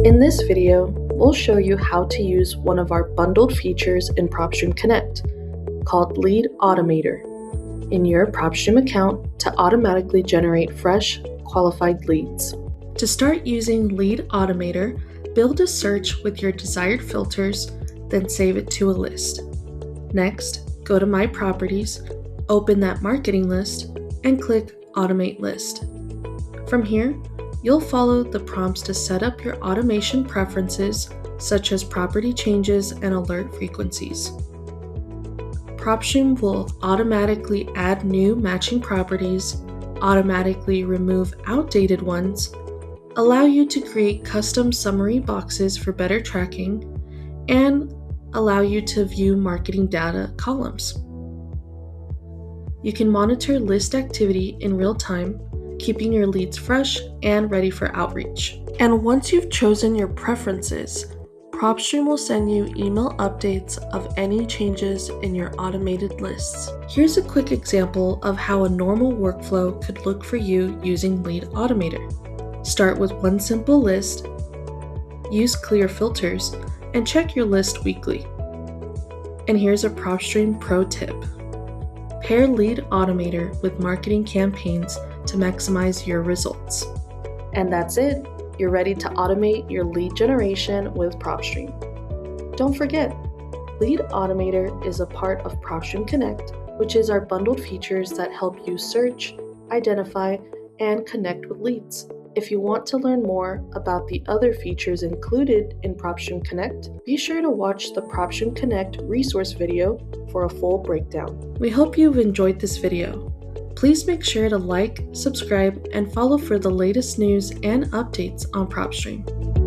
In this video, we'll show you how to use one of our bundled features in PropStream Connect called Lead Automator in your PropStream account to automatically generate fresh, qualified leads. To start using Lead Automator, build a search with your desired filters, then save it to a list. Next, go to My Properties, open that marketing list, and click Automate List. From here, you'll follow the prompts to set up your automation preferences, such as property changes and alert frequencies. PropStream will automatically add new matching properties, automatically remove outdated ones, allow you to create custom summary boxes for better tracking, and allow you to view marketing data columns. You can monitor list activity in real time, keeping your leads fresh and ready for outreach. And once you've chosen your preferences, PropStream will send you email updates of any changes in your automated lists. Here's a quick example of how a normal workflow could look for you using Lead Automator. Start with one simple list, use clear filters, and check your list weekly. And here's a PropStream pro tip. Pair Lead Automator with marketing campaigns to maximize your results. And that's it. You're ready to automate your lead generation with PropStream. Don't forget, Lead Automator is a part of PropStream Connect, which is our bundled features that help you search, identify, and connect with leads. If you want to learn more about the other features included in PropStream Connect, be sure to watch the PropStream Connect resource video for a full breakdown. We hope you've enjoyed this video. Please make sure to like, subscribe, and follow for the latest news and updates on PropStream.